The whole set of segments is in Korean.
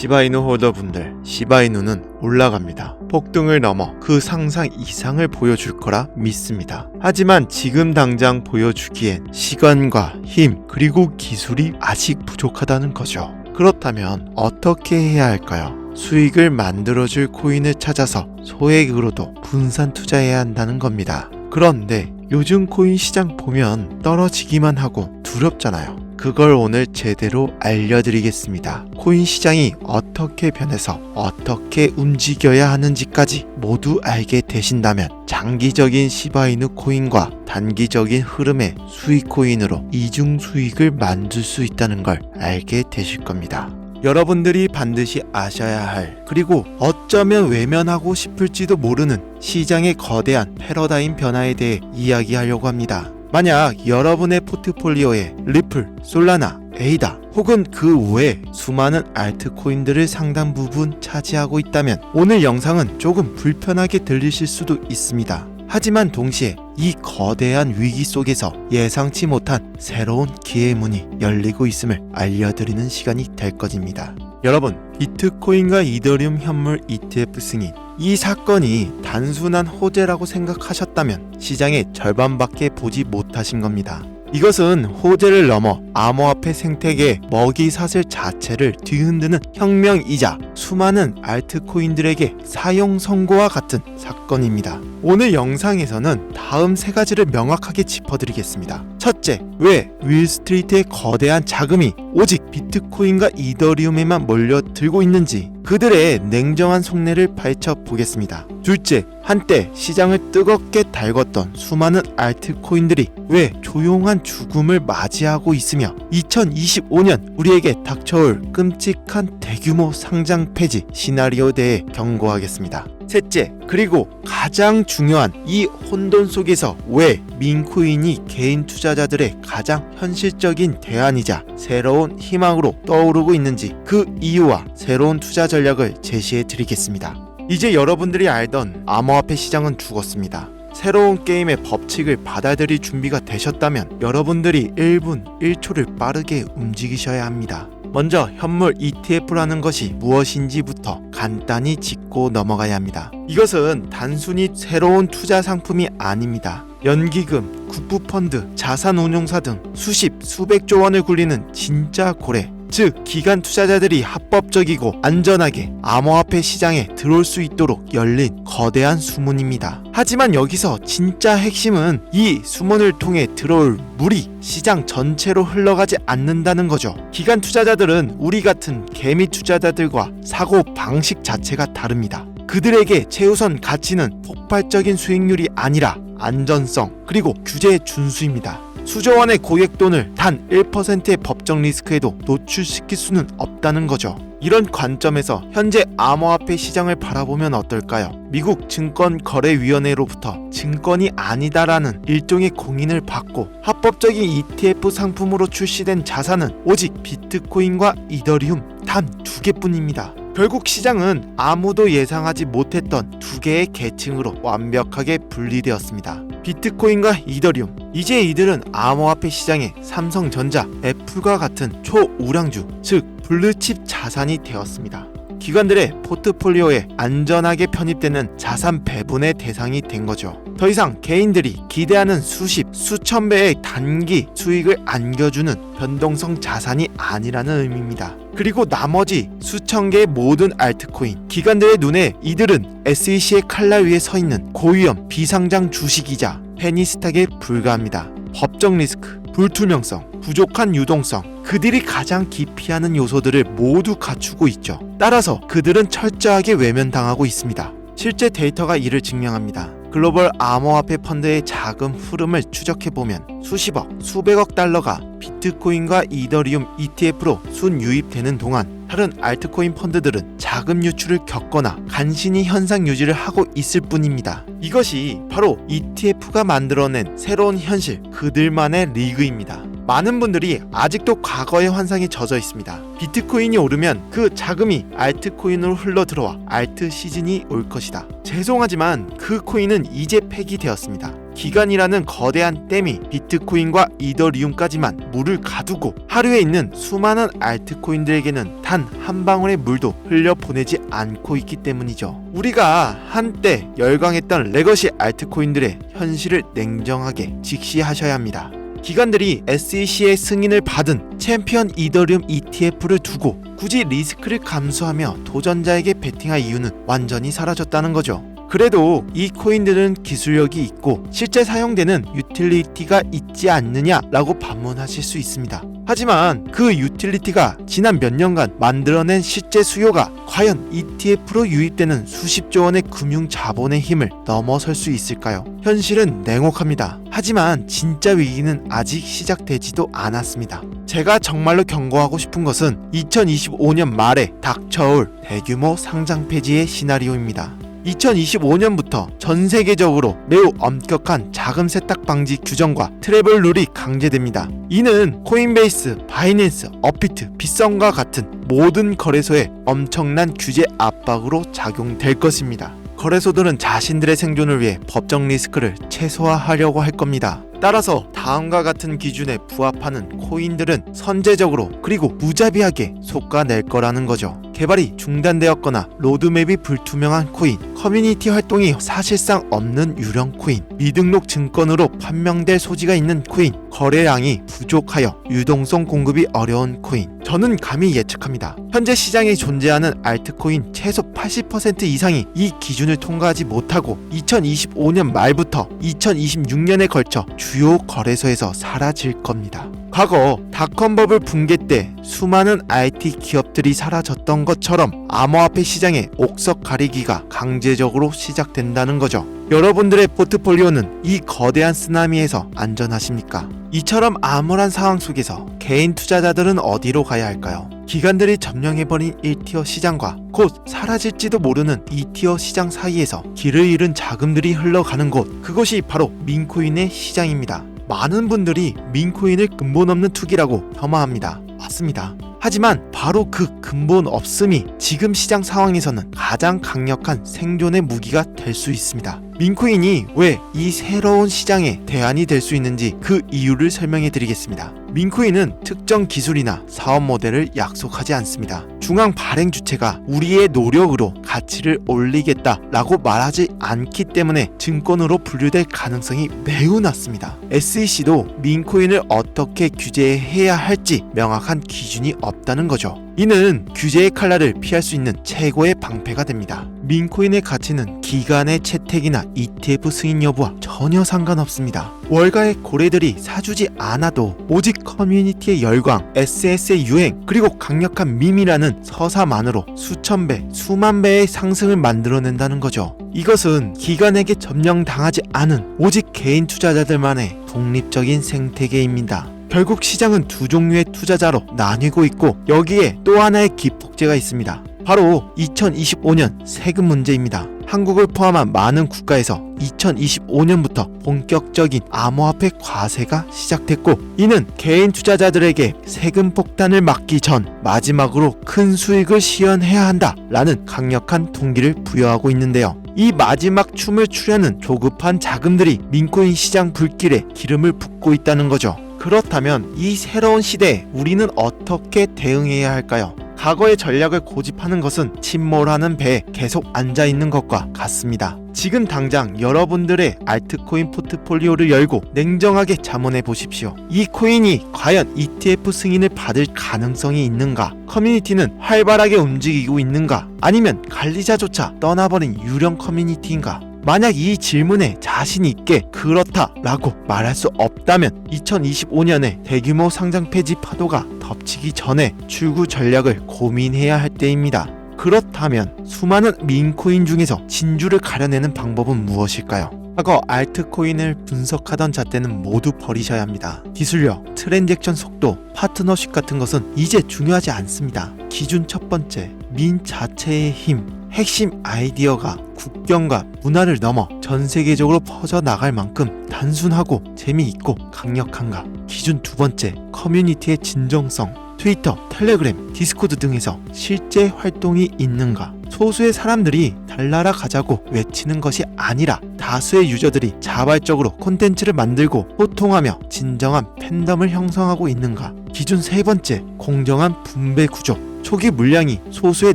시바이누 홀더분들, 시바이누는 올라갑니다. 폭등을 넘어 그 상상 이상을 보여줄 거라 믿습니다. 하지만 지금 당장 보여주기엔 시간과 힘 그리고 기술이 아직 부족하다는 거죠. 그렇다면 어떻게 해야 할까요? 수익을 만들어줄 코인을 찾아서 소액으로도 분산 투자해야 한다는 겁니다. 그런데 요즘 코인 시장 보면 떨어지기만 하고 두렵잖아요. 그걸 오늘 제대로 알려드리겠습니다. 코인 시장이 어떻게 변해서 어떻게 움직여야 하는지까지 모두 알게 되신다면 장기적인 시바이누 코인과 단기적인 흐름의 수익 코인으로 이중 수익을 만들 수 있다는 걸 알게 되실 겁니다. 여러분들이 반드시 아셔야 할, 그리고 어쩌면 외면하고 싶을지도 모르는 시장의 거대한 패러다임 변화에 대해 이야기하려고 합니다. 만약 여러분의 포트폴리오에 리플, 솔라나, 에이다 혹은 그 외에 수많은 알트코인들을 상당 부분 차지하고 있다면 오늘 영상은 조금 불편하게 들리실 수도 있습니다. 하지만 동시에 이 거대한 위기 속에서 예상치 못한 새로운 기회의 문이 열리고 있음을 알려드리는 시간이 될 것입니다. 여러분, 비트코인과 이더리움 현물 ETF 승인, 이 사건이 단순한 호재라고 생각하셨다면 시장의 절반밖에 보지 못하신 겁니다. 이것은 호재를 넘어 암호화폐 생태계의 먹이사슬 자체를 뒤흔드는 혁명이자 수많은 알트코인들에게 사용 선고와 같은 사건입니다. 오늘 영상에서는 다음 세 가지를 명확하게 짚어드리겠습니다. 첫째, 왜 윌스트리트의 거대한 자금이 오직 비트코인과 이더리움에만 몰려들고 있는지 그들의 냉정한 속내를 파헤쳐보겠습니다. 둘째, 한때 시장을 뜨겁게 달궜던 수많은 알트코인들이 왜 조용한 죽음을 맞이하고 있으며 2025년 우리에게 닥쳐올 끔찍한 대규모 상장 폐지 시나리오에 대해 경고하겠습니다. 셋째, 그리고 가장 중요한 이 혼돈 속에서 왜 민코인이 개인 투자자들의 가장 현실적인 대안이자 새로운 희망으로 떠오르고 있는지 그 이유와 새로운 투자 전략을 제시해 드리겠습니다. 이제 여러분들이 알던 암호화폐 시장은 죽었습니다. 새로운 게임의 법칙을 받아들일 준비가 되셨다면 여러분들이 1분 1초를 빠르게 움직이셔야 합니다. 먼저 현물 ETF라는 것이 무엇인지부터 간단히 짚고 넘어가야 합니다. 이것은 단순히 새로운 투자 상품이 아닙니다. 연기금, 국부펀드, 자산운용사 등 수백조 원을 굴리는 진짜 고래, 즉 기관 투자자들이 합법적이고 안전하게 암호화폐 시장에 들어올 수 있도록 열린 거대한 수문입니다. 하지만 여기서 진짜 핵심은 이 수문을 통해 들어올 물이 시장 전체로 흘러가지 않는다는 거죠. 기관 투자자들은 우리 같은 개미 투자자들과 사고 방식 자체가 다릅니다. 그들에게 최우선 가치는 폭발적인 수익률이 아니라 안전성 그리고 규제의 준수입니다. 수조 원의 고액돈을 단 1%의 법정 리스크에도 노출시킬 수는 없다는 거죠. 이런 관점에서 현재 암호화폐 시장을 바라보면 어떨까요? 미국 증권거래위원회로부터 증권이 아니다라는 일종의 공인을 받고 합법적인 ETF 상품으로 출시된 자산은 오직 비트코인과 이더리움 단 2개뿐입니다. 결국 시장은 아무도 예상하지 못했던 2개의 계층으로 완벽하게 분리되었습니다. 비트코인과 이더리움, 이제 이들은 암호화폐 시장의 삼성전자, 애플과 같은 초우량주, 즉 블루칩 자산이 되었습니다. 기관들의 포트폴리오에 안전하게 편입되는 자산 배분의 대상이 된 거죠. 더 이상 개인들이 기대하는 수천 배의 단기 수익을 안겨주는 변동성 자산이 아니라는 의미입니다. 그리고 나머지 수천 개의 모든 알트코인, 기관들의 눈에 이들은 SEC의 칼날 위에 서 있는 고위험 비상장 주식이자 페니스탁에 불과합니다. 법정 리스크, 불투명성, 부족한 유동성, 그들이 가장 기피하는 요소들을 모두 갖추고 있죠. 따라서 그들은 철저하게 외면당하고 있습니다. 실제 데이터가 이를 증명합니다. 글로벌 암호화폐 펀드의 자금 흐름을 추적해보면 수십억, 수백억 달러가 비트코인과 이더리움 ETF로 순유입되는 동안 다른 알트코인 펀드들은 자금 유출을 겪거나 간신히 현상 유지를 하고 있을 뿐입니다. 이것이 바로 ETF가 만들어낸 새로운 현실, 그들만의 리그입니다. 많은 분들이 아직도 과거의 환상에 젖어 있습니다. 비트코인이 오르면 그 자금이 알트코인으로 흘러들어와 알트 시즌이 올 것이다. 죄송하지만 그 코인은 이제 폐기되었습니다. 기간이라는 거대한 댐이 비트코인과 이더리움까지만 물을 가두고 하루에 있는 수많은 알트코인들에게는 단 한 방울의 물도 흘려보내지 않고 있기 때문이죠. 우리가 한때 열광했던 레거시 알트코인들의 현실을 냉정하게 직시하셔야 합니다. 기관들이 SEC의 승인을 받은 챔피언 이더리움 ETF를 두고 굳이 리스크를 감수하며 도전자에게 베팅할 이유는 완전히 사라졌다는 거죠. 그래도 이 코인들은 기술력이 있고 실제 사용되는 유틸리티가 있지 않느냐라고 반문하실 수 있습니다. 하지만 그 유틸리티가 지난 몇 년간 만들어낸 실제 수요가 과연 ETF로 유입되는 수십조 원의 금융 자본의 힘을 넘어설 수 있을까요? 현실은 냉혹합니다. 하지만 진짜 위기는 아직 시작되지도 않았습니다. 제가 정말로 경고하고 싶은 것은 2025년 말에 닥쳐올 대규모 상장 폐지의 시나리오입니다. 2025년부터 전 세계적으로 매우 엄격한 자금 세탁 방지 규정과 트래블 룰이 강제됩니다. 이는 코인베이스, 바이낸스, 업비트, 빗썸과 같은 모든 거래소에 엄청난 규제 압박으로 작용될 것입니다. 거래소들은 자신들의 생존을 위해 법적 리스크를 최소화하려고 할 겁니다. 따라서 다음과 같은 기준에 부합하는 코인들은 선제적으로 그리고 무자비하게 솎아낼 거라는 거죠. 개발이 중단되었거나 로드맵이 불투명한 코인, 커뮤니티 활동이 사실상 없는 유령 코인, 미등록 증권으로 판명될 소지가 있는 코인, 거래량이 부족하여 유동성 공급이 어려운 코인. 저는 감히 예측합니다. 현재 시장에 존재하는 알트코인 최소 80% 이상이 이 기준을 통과하지 못하고 2025년 말부터 2026년에 걸쳐 주요 거래소에서 사라질 겁니다. 과거 닷컴버블 붕괴 때 수많은 IT 기업들이 사라졌던 것처럼 암호화폐 시장의 옥석 가리기가 강제적으로 시작된다는 거죠. 여러분들의 포트폴리오는 이 거대한 쓰나미에서 안전하십니까? 이처럼 암울한 상황 속에서 개인 투자자들은 어디로 가야 할까요? 기관들이 점령해버린 1티어 시장과 곧 사라질지도 모르는 2티어 시장 사이에서 길을 잃은 자금들이 흘러가는 곳, 그것이 바로 민코인의 시장입니다. 많은 분들이 민코인을 근본 없는 투기라고 폄하합니다. 맞습니다. 하지만 바로 그 근본 없음이 지금 시장 상황에서는 가장 강력한 생존의 무기가 될 수 있습니다. 민코인이 왜 이 새로운 시장의 대안이 될 수 있는지 그 이유를 설명해 드리겠습니다. 민코인은 특정 기술이나 사업 모델을 약속하지 않습니다. 중앙 발행 주체가 우리의 노력으로 가치를 올리겠다라고 말하지 않기 때문에 증권으로 분류될 가능성이 매우 낮습니다. SEC도 민코인을 어떻게 규제해야 할지 명확한 기준이 없다는 거죠. 이는 규제의 칼날을 피할 수 있는 최고의 방패가 됩니다. 민코인의 가치는 기간의 채택이나 ETF 승인 여부와 전혀 상관없습니다. 월가의 고래들이 사주지 않아도 오직 커뮤니티의 열광, SNS의 유행, 그리고 강력한 밈이라는 서사만으로 수천 배, 수만 배의 상승을 만들어낸다는 거죠. 이것은 기관에게 점령당하지 않은 오직 개인 투자자들만의 독립적인 생태계입니다. 결국 시장은 두 종류의 투자자로 나뉘고 있고 여기에 또 하나의 기폭제가 있습니다. 바로 2025년 세금 문제입니다. 한국을 포함한 많은 국가에서 2025년부터 본격적인 암호화폐 과세가 시작됐고 이는 개인 투자자들에게 세금 폭탄을 막기 전 마지막으로 큰 수익을 시현해야 한다라는 강력한 동기를 부여하고 있는데요. 이 마지막 춤을 추려는 조급한 자금들이 민코인 시장 불길에 기름을 붓고 있다는 거죠. 그렇다면 이 새로운 시대에 우리는 어떻게 대응해야 할까요? 과거의 전략을 고집하는 것은 침몰하는 배에 계속 앉아있는 것과 같습니다. 지금 당장 여러분들의 알트코인 포트폴리오를 열고 냉정하게 자문해 보십시오. 이 코인이 과연 ETF 승인을 받을 가능성이 있는가? 커뮤니티는 활발하게 움직이고 있는가? 아니면 관리자조차 떠나버린 유령 커뮤니티인가? 만약 이 질문에 자신 있게 그렇다라고 말할 수 없다면 2025년에 대규모 상장 폐지 파도가 덮치기 전에 출구 전략을 고민해야 할 때입니다. 그렇다면 수많은 민코인 중에서 진주를 가려내는 방법은 무엇일까요? 과거 알트코인을 분석하던 잣대는 모두 버리셔야 합니다. 기술력, 트랜잭션 속도, 파트너십 같은 것은 이제 중요하지 않습니다. 기준 첫 번째, 민 자체의 힘. 핵심 아이디어가 국경과 문화를 넘어 전 세계적으로 퍼져나갈 만큼 단순하고 재미있고 강력한가. 기준 두 번째, 커뮤니티의 진정성. 트위터, 텔레그램, 디스코드 등에서 실제 활동이 있는가. 소수의 사람들이 달나라 가자고 외치는 것이 아니라 다수의 유저들이 자발적으로 콘텐츠를 만들고 소통하며 진정한 팬덤을 형성하고 있는가. 기준 세 번째, 공정한 분배 구조. 초기 물량이 소수의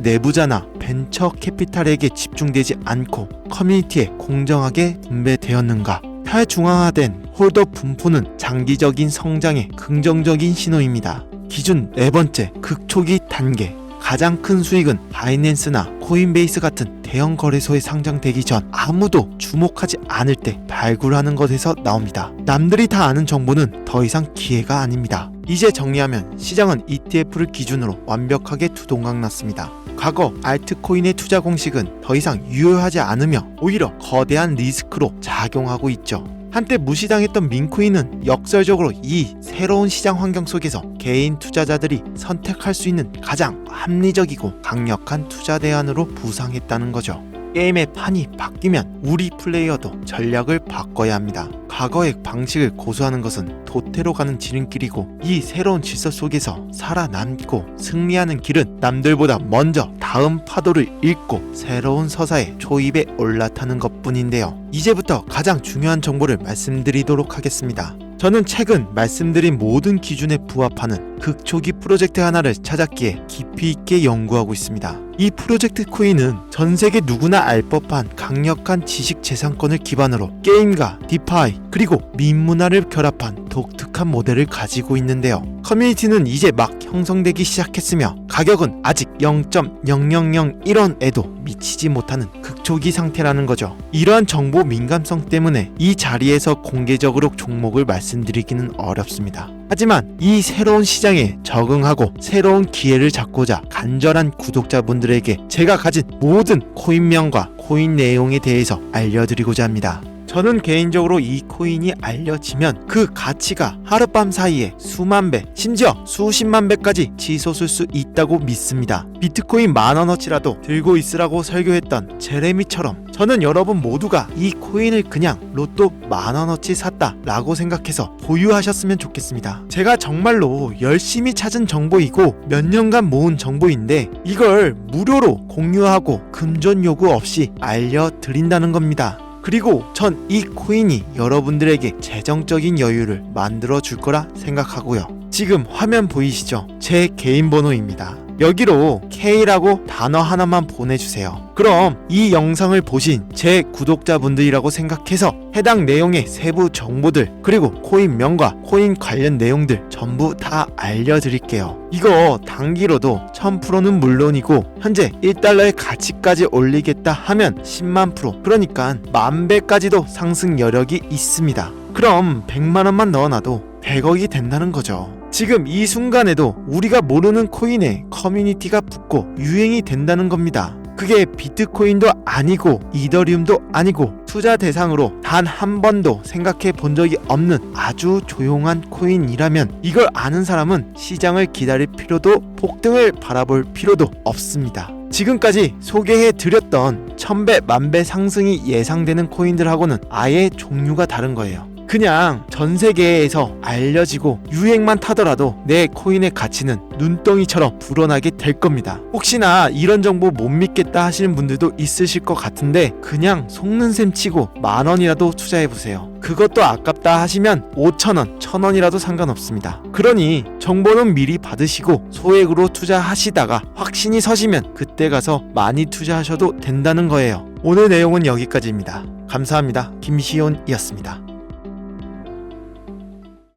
내부자나 벤처 캐피탈에게 집중되지 않고 커뮤니티에 공정하게 분배되었는가. 탈중앙화된 홀더 분포는 장기적인 성장의 긍정적인 신호입니다. 기준 네 번째, 극초기 단계. 가장 큰 수익은 바이낸스나 코인베이스 같은 대형 거래소에 상장되기 전 아무도 주목하지 않을 때 발굴하는 것에서 나옵니다. 남들이 다 아는 정보는 더 이상 기회가 아닙니다. 이제 정리하면 시장은 ETF를 기준으로 완벽하게 두동강났습니다. 과거 알트코인의 투자 공식은 더 이상 유효하지 않으며 오히려 거대한 리스크로 작용하고 있죠. 한때 무시당했던 민코인은 역설적으로 이 새로운 시장 환경 속에서 개인 투자자들이 선택할 수 있는 가장 합리적이고 강력한 투자 대안으로 부상했다는 거죠. 게임의 판이 바뀌면 우리 플레이어도 전략을 바꿔야 합니다. 과거의 방식을 고수하는 것은 도태로 가는 지름길이고 이 새로운 질서 속에서 살아남고 승리하는 길은 남들보다 먼저 다음 파도를 읽고 새로운 서사의 초입에 올라타는 것뿐인데요. 이제부터 가장 중요한 정보를 말씀드리도록 하겠습니다. 저는 최근 말씀드린 모든 기준에 부합하는 극초기 프로젝트 하나를 찾았기에 깊이 있게 연구하고 있습니다. 이 프로젝트 코인은 전 세계 누구나 알 법한 강력한 지식 재산권을 기반으로 게임과 디파이 그리고 민문화를 결합한 독특한 모델을 가지고 있는데요. 커뮤니티는 이제 막 형성되기 시작했으며 가격은 아직 0.0001원에도 미치지 못하는 극초기 상태라는 거죠. 이러한 정보 민감성 때문에 이 자리에서 공개적으로 종목을 말씀드리기는 어렵습니다. 하지만 이 새로운 시장에 적응하고 새로운 기회를 잡고자 간절한 구독자분들에게 제가 가진 모든 코인명과 코인 내용에 대해서 알려드리고자 합니다. 저는 개인적으로 이 코인이 알려지면 그 가치가 하룻밤 사이에 수만 배, 심지어 수십만 배까지 치솟을 수 있다고 믿습니다. 비트코인 10,000원어치라도 들고 있으라고 설교했던 제레미처럼 저는 여러분 모두가 이 코인을 그냥 로또 10,000원어치 샀다 라고 생각해서 보유하셨으면 좋겠습니다. 제가 정말로 열심히 찾은 정보이고 몇 년간 모은 정보인데 이걸 무료로 공유하고 금전 요구 없이 알려드린다는 겁니다. 그리고 전 이 코인이 여러분들에게 재정적인 여유를 만들어 줄 거라 생각하고요. 지금 화면 보이시죠? 제 개인 번호입니다. 여기로 K라고 단어 하나만 보내주세요. 그럼 이 영상을 보신 제 구독자분들이라고 생각해서 해당 내용의 세부 정보들 그리고 코인명과 코인 관련 내용들 전부 다 알려드릴게요. 이거 단기로도 1000%는 물론이고 현재 1달러의 가치까지 올리겠다 하면 10만% 그러니까 10,000배까지도 상승 여력이 있습니다. 그럼 100만원만 넣어놔도 100억이 된다는 거죠. 지금 이 순간에도 우리가 모르는 코인에 커뮤니티가 붙고 유행이 된다는 겁니다. 그게 비트코인도 아니고 이더리움도 아니고 투자 대상으로 단 한 번도 생각해 본 적이 없는 아주 조용한 코인이라면 이걸 아는 사람은 시장을 기다릴 필요도 폭등을 바라볼 필요도 없습니다. 지금까지 소개해 드렸던 1000배, 10,000배 상승이 예상되는 코인들하고는 아예 종류가 다른 거예요. 그냥 전 세계에서 알려지고 유행만 타더라도 내 코인의 가치는 눈덩이처럼 불어나게 될 겁니다. 혹시나 이런 정보 못 믿겠다 하시는 분들도 있으실 것 같은데 그냥 속는 셈 치고 10,000원이라도 투자해보세요. 그것도 아깝다 하시면 5,000원, 1,000원이라도 상관없습니다. 그러니 정보는 미리 받으시고 소액으로 투자하시다가 확신이 서시면 그때 가서 많이 투자하셔도 된다는 거예요. 오늘 내용은 여기까지입니다. 감사합니다. 김시온이었습니다.